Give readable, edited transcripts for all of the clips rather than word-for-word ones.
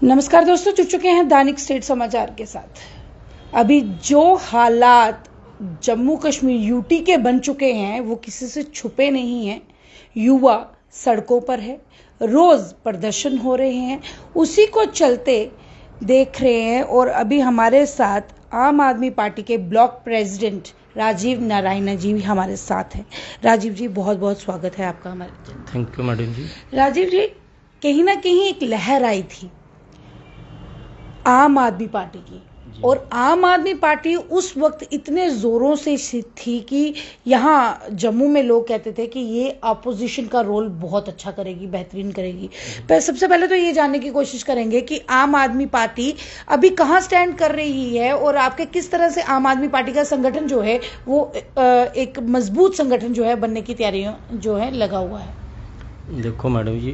नमस्कार दोस्तों, जुड़ चुके हैं दैनिक स्टेट समाचार के साथ। अभी जो हालात जम्मू कश्मीर यूटी के बन चुके हैं वो किसी से छुपे नहीं हैं। युवा सड़कों पर है, रोज प्रदर्शन हो रहे हैं, उसी को चलते देख रहे हैं। और अभी हमारे साथ आम आदमी पार्टी के ब्लॉक प्रेसिडेंट राजीव नारायण जी भी हमारे साथ हैं। राजीव जी, बहुत बहुत स्वागत है आपका हमारे। थैंक यू मैडम जी। राजीव जी, कहीं ना कहीं एक लहर आई थी आम आदमी पार्टी की, और आम आदमी पार्टी उस वक्त इतने जोरों से थी कि यहाँ जम्मू में लोग कहते थे कि ये अपोजिशन का रोल बहुत अच्छा करेगी, बेहतरीन करेगी। पर सबसे पहले तो ये जानने की कोशिश करेंगे कि आम आदमी पार्टी अभी कहाँ स्टैंड कर रही है और आपके किस तरह से आम आदमी पार्टी का संगठन जो है वो एक मजबूत संगठन जो है बनने की तैयारियों जो है लगा हुआ है। देखो मैडम जी,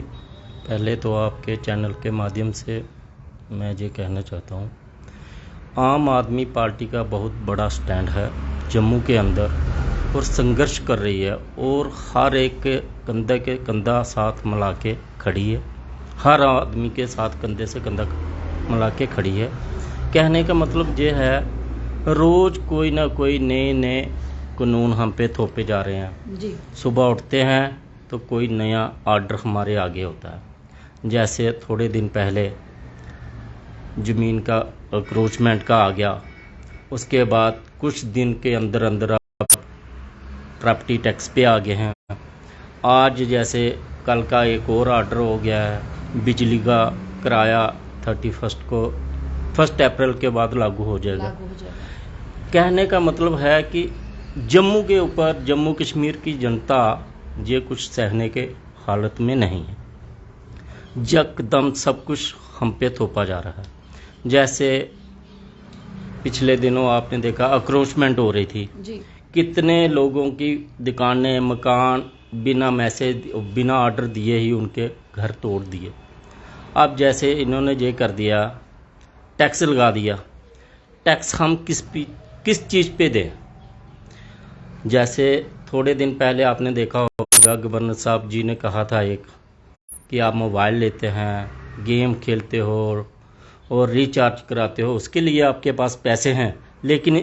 पहले तो आपके चैनल के माध्यम से मैं ये कहना चाहता हूँ, आम आदमी पार्टी का बहुत बड़ा स्टैंड है जम्मू के अंदर और संघर्ष कर रही है और हर एक के कंधे के कंधा साथ मिला के खड़ी है। हर आदमी के साथ कंधे से कंधा मिला के खड़ी है। कहने का मतलब ये है, रोज़ कोई ना कोई नए नए कानून हम पे थोपे जा रहे हैं जी। सुबह उठते हैं तो कोई नया आर्डर हमारे आगे होता है। जैसे थोड़े दिन पहले ज़मीन का अक्रोचमेंट का आ गया, उसके बाद कुछ दिन के अंदर अंदर आप प्रॉपर्टी टैक्स पे आ गए हैं। आज जैसे कल का एक और आर्डर हो गया है, बिजली का किराया 1 अप्रैल के बाद लागू हो जाएगा। कहने का मतलब है कि जम्मू के ऊपर, जम्मू कश्मीर की जनता ये कुछ सहने के हालत में नहीं है। यकदम सब कुछ हम पे थोपा जा रहा है। जैसे पिछले दिनों आपने देखा अक्रोचमेंट हो रही थी जी। कितने लोगों की दुकानें, मकान बिना मैसेज, बिना ऑर्डर दिए ही उनके घर तोड़ दिए। अब जैसे इन्होंने ये कर दिया, टैक्स लगा दिया। टैक्स हम किस चीज़ पे दें? जैसे थोड़े दिन पहले आपने देखा होगा, गवर्नर साहब जी ने कहा था एक कि आप मोबाइल लेते हैं, गेम खेलते हो और रिचार्ज कराते हो, उसके लिए आपके पास पैसे हैं लेकिन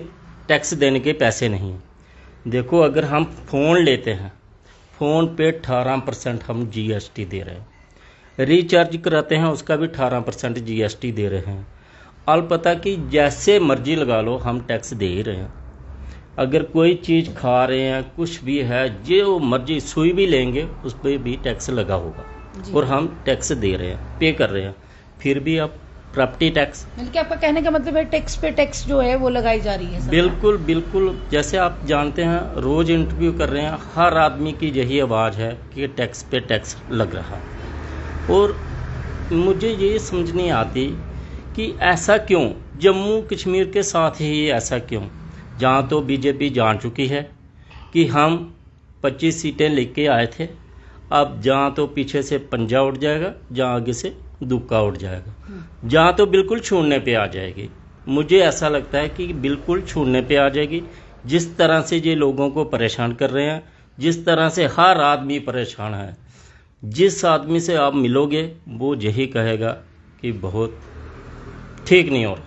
टैक्स देने के पैसे नहीं हैं। देखो, अगर हम फ़ोन लेते हैं, फ़ोन पे 18% हम जीएसटी दे रहे हैं। रिचार्ज कराते हैं, उसका भी 18% जीएसटी दे रहे हैं। अलपता कि जैसे मर्जी लगा लो, हम टैक्स दे ही रहे हैं। अगर कोई चीज़ खा रहे हैं, कुछ भी है, जो मर्जी सुई भी लेंगे उस पर भी टैक्स लगा होगा और हम टैक्स दे रहे हैं, पे कर रहे हैं। फिर भी आप प्रॉपर्टी टैक्स, बल्कि आपका कहने का मतलब है टैक्स पे टैक्स जो है वो लगाई जा रही है। बिल्कुल बिल्कुल। जैसे आप जानते हैं, रोज इंटरव्यू कर रहे हैं, हर आदमी की यही आवाज़ है कि टैक्स पे टैक्स लग रहा है। और मुझे ये समझ नहीं आती कि ऐसा क्यों, जम्मू कश्मीर के साथ ही ऐसा क्यों? जहाँ तो बीजेपी जान चुकी है कि हम 25 सीटें लेके आए थे, अब जहाँ तो पीछे से पंजा उठ जाएगा, जहाँ आगे से दुक्का उठ जाएगा, जहाँ तो बिल्कुल छोड़ने पे आ जाएगी। मुझे ऐसा लगता है कि बिल्कुल छोड़ने पे आ जाएगी। जिस तरह से ये लोगों को परेशान कर रहे हैं, जिस तरह से हर आदमी परेशान है, जिस आदमी से आप मिलोगे वो यही कहेगा कि बहुत ठीक नहीं हो रहा,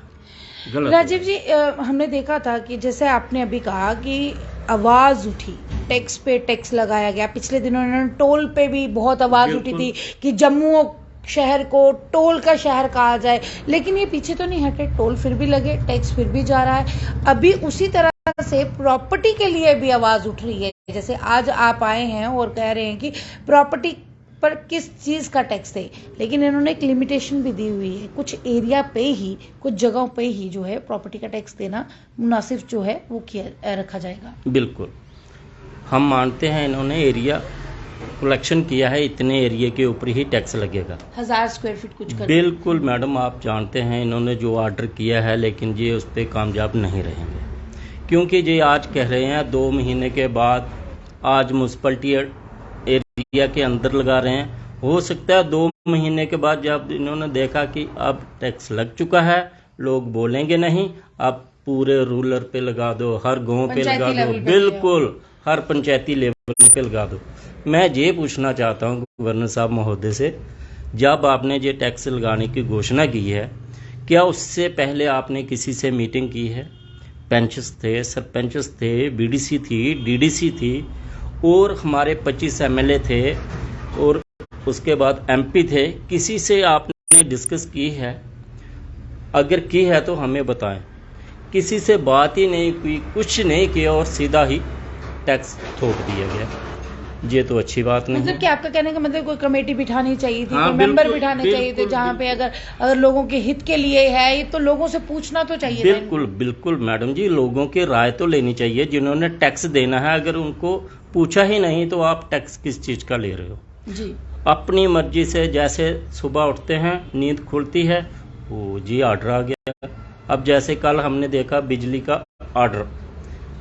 गलत। राजीव जी, हमने देखा था कि जैसे आपने अभी कहा कि आवाज उठी, टैक्स पे टैक्स लगाया गया। पिछले दिनों इन्होंने टोल पे भी बहुत आवाज उठी थी कि जम्मू शहर को टोल का शहर कहा जाए, लेकिन ये पीछे तो नहीं हटे। टोल फिर भी लगे, टैक्स फिर भी जा रहा है। अभी उसी तरह से प्रॉपर्टी के लिए भी आवाज उठ रही है। जैसे आज आप आए हैं और कह रहे हैं कि प्रॉपर्टी पर किस चीज का टैक्स दे, लेकिन इन्होंने एक लिमिटेशन भी दी हुई है। कुछ एरिया पे ही, कुछ जगहों पे ही जो है प्रॉपर्टी का टैक्स देना मुनासिब जो है वो किया रखा जाएगा। बिल्कुल, हम मानते हैं इन्होंने एरिया कलेक्शन किया है, इतने एरिया के ऊपर ही टैक्स लगेगा। 1000 स्क्वायर फीट कुछ कर। बिल्कुल मैडम, आप जानते हैं इन्होंने जो ऑर्डर किया है, लेकिन ये उस पर कामयाब नहीं रहेंगे। क्योंकि ये आज कह रहे हैं 2 महीने के बाद, आज म्यूनसिपलिटी एरिया के अंदर लगा रहे हैं। हो सकता है 2 महीने के बाद जब इन्होंने देखा कि अब टैक्स लग चुका है, लोग बोलेंगे नहीं, अब पूरे रूरल पे लगा दो, हर गांव पे लगा दो, बिल्कुल हर पंचायती लेवल पे लगा दो। मैं ये पूछना चाहता हूँ गवर्नर साहब महोदय से जब आपने ये टैक्स लगाने की घोषणा की है, क्या उससे पहले आपने किसी से मीटिंग की है? पंचस थे, सरपंचस थे, बीडीसी थी, डीडीसी थी और हमारे 25 एमएलए थे और उसके बाद एमपी थे। किसी से आपने डिस्कस की है? अगर की है तो हमें बताएं। किसी से बात ही नहीं की, कुछ नहीं किया और सीधा ही टैक्स थोप दिया गया। ये तो अच्छी बात नहीं मतलब है। कि आपका कहने का मतलब कोई कमेटी बिठानी चाहिए थी, हाँ, कोई मेंबर बिल्कुल, बिठाने चाहिए थे, बिल्कुल, जहाँ पे अगर लोगों के हित के लिए है ये तो लोगों से पूछना तो चाहिए था। बिल्कुल बिल्कुल मैडम जी, लोगों की राय तो लेनी चाहिए। जिन्होंने टैक्स देना है, अगर उनको पूछा ही नहीं तो आप टैक्स किस चीज़ का ले रहे हो? जी। अपनी मर्जी से, जैसे सुबह उठते हैं, नींद खुलती है, वो जी ऑर्डर आ गया। अब जैसे कल हमने देखा बिजली का ऑर्डर,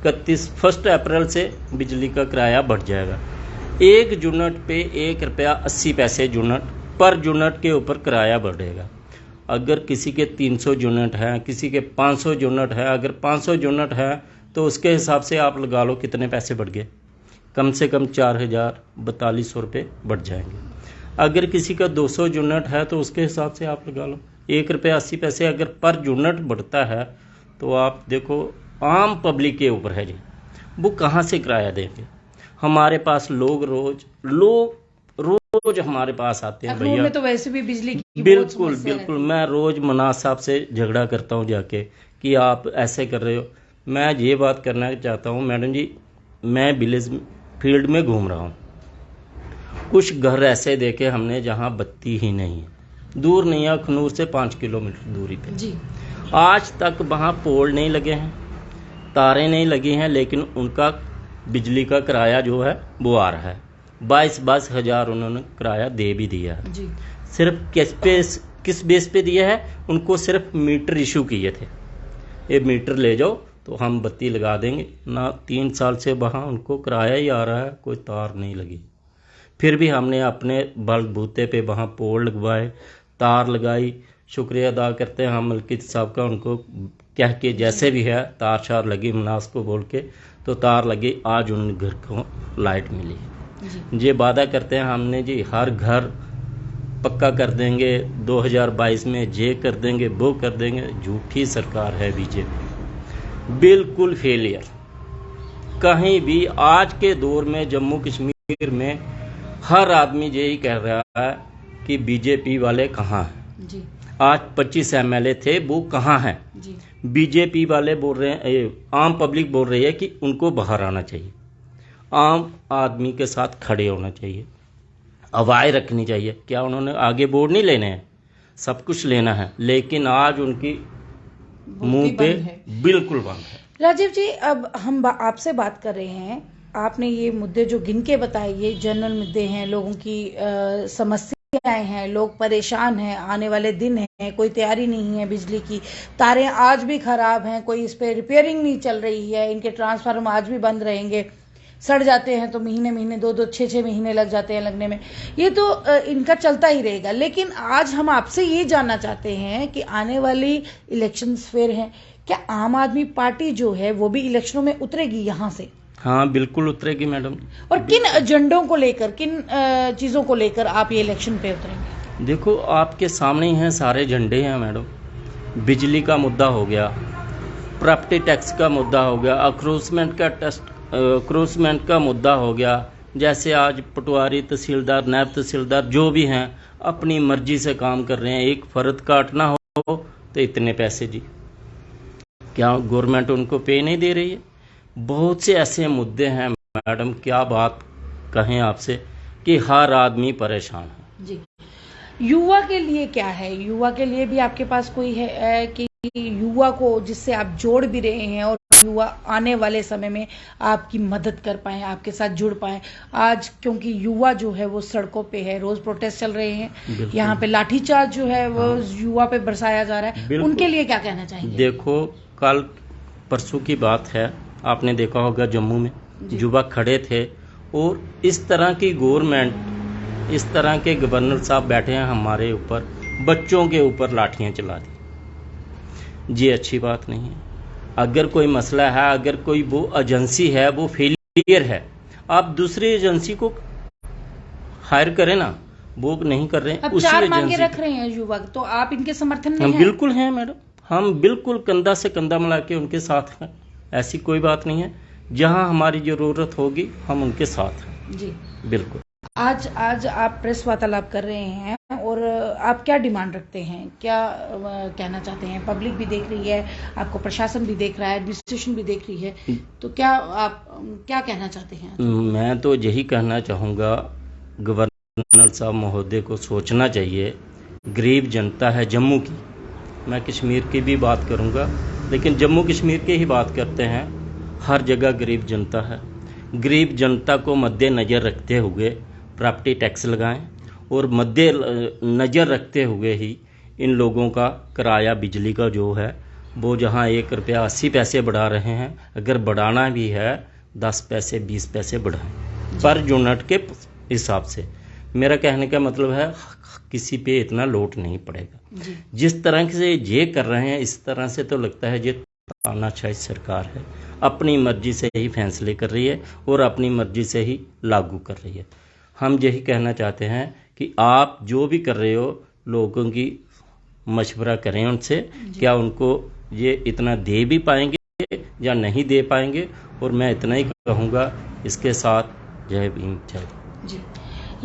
1 अप्रैल से बिजली का किराया बढ़ जाएगा। 1 यूनिट पे 1 रुपया 80 पैसे यूनिट पर यूनिट के ऊपर किराया बढ़ेगा। अगर किसी के 300 यूनिट हैं, किसी के 500 यूनिट है, अगर 500 यूनिट है तो उसके हिसाब से आप लगा लो कितने पैसे बढ़ गए। कम से कम 4,042 रुपये बढ़ जाएंगे। अगर किसी का 200 यूनिट है तो उसके हिसाब से आप लगा लो 1 रुपया 80 पैसे अगर पर यूनिट बढ़ता है तो आप देखो आम पब्लिक के ऊपर है जी, वो कहाँ से किराया देंगे? हमारे पास लोग रोज हमारे पास आते हैं अखनूर भैया। में तो वैसे भी बिजली की बहुत बिल्कुल समस्या बिल्कुल, रहती है। मैं रोज मनाज साहब से झगड़ा करता हूँ जाके कि आप ऐसे कर रहे हो। मैं ये बात करना चाहता हूँ मैडम जी, मैं विलेज फील्ड में घूम रहा हूँ, कुछ घर ऐसे देखे हमने जहाँ बत्ती ही नहीं है, दूर नहीं है, अखनूर से 5 किलोमीटर दूरी पे जी। आज तक वहाँ पोल नहीं लगे हैं, तारें नहीं लगी हैं, लेकिन उनका बिजली का किराया जो है वो आ रहा है। 22 हज़ार उन्होंने किराया दे भी दिया है। जी। सिर्फ किस बेस पे दिया है? उनको सिर्फ मीटर इशू किए थे, ये मीटर ले जाओ तो हम बत्ती लगा देंगे ना। 3 साल से वहाँ उनको किराया ही आ रहा है, कोई तार नहीं लगी। फिर भी हमने अपने बलबूते पे वहाँ पोल लगवाए, तार लगाई। शुक्रिया अदा करते हैं हम मलकित साहब का, उनको कह के जैसे भी है तार शार लगी, मनास को बोल के तो तार लगी, आज उन घर को लाइट मिली। ये वादा करते हैं हमने जी, हर घर पक्का कर देंगे 2022 में, ये कर देंगे वो कर देंगे। झूठी सरकार है बीजेपी, बिल्कुल फेलियर। कहीं भी आज के दौर में जम्मू कश्मीर में हर आदमी यही कह रहा है कि बीजेपी वाले कहाँ हैं जी। आज 25 एमएलए थे, वो कहाँ हैं? जी। बीजेपी वाले बोल रहे हैं, आम पब्लिक बोल रही है कि उनको बाहर आना चाहिए, आम आदमी के साथ खड़े होना चाहिए, आवाज़ रखनी चाहिए। क्या उन्होंने आगे बोर्ड नहीं लेने हैं? सब कुछ लेना है, लेकिन आज उनकी मुंह पे बिल्कुल बंद है। राजीव जी, अब हम आपसे बात कर रहे हैं, आपने ये मुद्दे जो गिन के बताए ये जनरल मुद्दे हैं, लोगों की समस्याएं हैं, लोग परेशान हैं, आने वाले दिन हैं, कोई तैयारी नहीं है, बिजली की तारें आज भी खराब हैं, कोई इस पे रिपेयरिंग नहीं चल रही है, इनके ट्रांसफार्मर आज भी बंद रहेंगे, सड़ जाते हैं तो महीने 2 6 महीने लग जाते हैं लगने में। ये तो इनका चलता ही रहेगा। लेकिन आज हम आपसे ये जानना चाहते हैं कि आने वाली इलेक्शंस फेयर हैं, क्या आम आदमी पार्टी जो है वो भी इलेक्शनों में उतरेगी यहाँ से? हाँ बिल्कुल उतरेगी मैडम। और किन एजेंडों को लेकर, किन चीज़ों को लेकर आप ये इलेक्शन पे उतरेंगे? देखो आपके सामने ही हैं, सारे झंडे हैं मैडम। बिजली का मुद्दा हो गया, प्रॉपर्टी टैक्स का मुद्दा हो गया, अक्रूसमेंट का मुद्दा हो गया। जैसे आज पटवारी, तहसीलदार, नायब तहसीलदार जो भी हैं अपनी मर्जी से काम कर रहे हैं। एक फर्द काटना हो तो इतने पैसे जी, क्या गवर्नमेंट उनको पे नहीं दे रही है? बहुत से ऐसे मुद्दे हैं मैडम, क्या बात कहें आपसे कि हर आदमी परेशान है जी। युवा के लिए क्या है? युवा के लिए भी आपके पास कोई है कि युवा को जिससे आप जोड़ भी रहे हैं और युवा आने वाले समय में आपकी मदद कर पाए, आपके साथ जुड़ पाए? आज क्योंकि युवा जो है वो सड़कों पे है, रोज प्रोटेस्ट चल रहे हैं, यहाँ पे लाठीचार्ज जो है वो युवा पे बरसाया जा रहा है, उनके लिए क्या कहना चाहेंगे? देखो कल परसों की बात है, आपने देखा होगा जम्मू में युवा खड़े थे और इस तरह की गवर्नमेंट, इस तरह के गवर्नर साहब बैठे हैं हमारे ऊपर, बच्चों के ऊपर लाठियां चला दी। ये अच्छी बात नहीं है। अगर कोई मसला है, अगर कोई वो एजेंसी है वो फेलियर है, आप दूसरी एजेंसी को हायर करें ना। वो नहीं कर रहे हैं। अब उसी 4 मांगे एजेंसी रख रहे हैं युवक, तो आप इनके समर्थन में हम हैं? बिल्कुल हैं मैडम, हम बिल्कुल कंधा से कंधा मिला के उनके साथ हैं, ऐसी कोई बात नहीं है। जहां हमारी जरूरत होगी हम उनके साथ हैं जी। बिल्कुल। आज आप प्रेस वार्तालाप कर रहे हैं और आप क्या डिमांड रखते हैं, क्या कहना चाहते हैं? पब्लिक भी देख रही है, आपको प्रशासन भी देख रहा है, एडमिनिस्ट्रेशन भी देख रही है, तो क्या आप क्या कहना चाहते हैं? मैं तो यही कहना चाहूँगा, गवर्नर साहब महोदय को सोचना चाहिए, गरीब जनता है जम्मू की, मैं कश्मीर की भी बात करूँगा लेकिन जम्मू कश्मीर की ही बात करते हैं। हर जगह गरीब जनता है, गरीब जनता को मद्देनज़र रखते हुए प्रॉपर्टी टैक्स लगाएं और मद्दे नज़र रखते हुए ही इन लोगों का किराया बिजली का जो है वो जहां 1 रुपया 80 पैसे बढ़ा रहे हैं, अगर बढ़ाना भी है 10 पैसे 20 पैसे बढ़ाएं पर यूनिट के हिसाब से। मेरा कहने का मतलब है किसी पे इतना लोड नहीं पड़ेगा। जिस तरह से ये कर रहे हैं इस तरह से तो लगता है ये तानाशाही सरकार है, अपनी मर्जी से ही फैसले कर रही है और अपनी मर्जी से ही लागू कर रही है। हम यही कहना चाहते हैं कि आप जो भी कर रहे हो लोगों की मशवरा करें उनसे, क्या उनको ये इतना दे भी पाएंगे या नहीं दे पाएंगे। और मैं इतना ही कहूँगा, इसके साथ जय भीम जय। जी,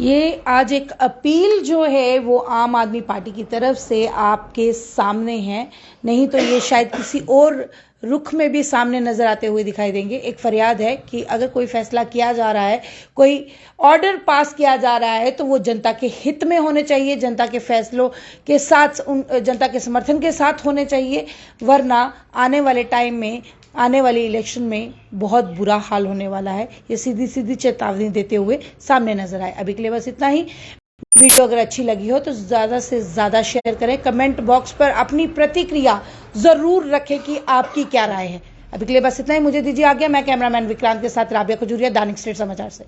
ये आज एक अपील जो है वो आम आदमी पार्टी की तरफ से आपके सामने है, नहीं तो ये शायद किसी और रुख में भी सामने नजर आते हुए दिखाई देंगे। एक फरियाद है कि अगर कोई फैसला किया जा रहा है, कोई ऑर्डर पास किया जा रहा है, तो वो जनता के हित में होने चाहिए, जनता के फैसलों के साथ, जनता के समर्थन के साथ होने चाहिए, वरना आने वाले टाइम में, आने वाले इलेक्शन में बहुत बुरा हाल होने वाला है। ये सीधी सीधी चेतावनी देते हुए सामने नजर आए। अभी के लिए बस इतना ही। वीडियो अगर अच्छी लगी हो तो ज़्यादा से ज़्यादा शेयर करें, कमेंट बॉक्स पर अपनी प्रतिक्रिया ज़रूर रखें कि आपकी क्या राय है। अभी के लिए बस इतना ही, मुझे दीजिए आज्ञा। मैं कैमरामैन विक्रांत के साथ राबिया खजूरिया, दैनिक स्टेट समाचार से।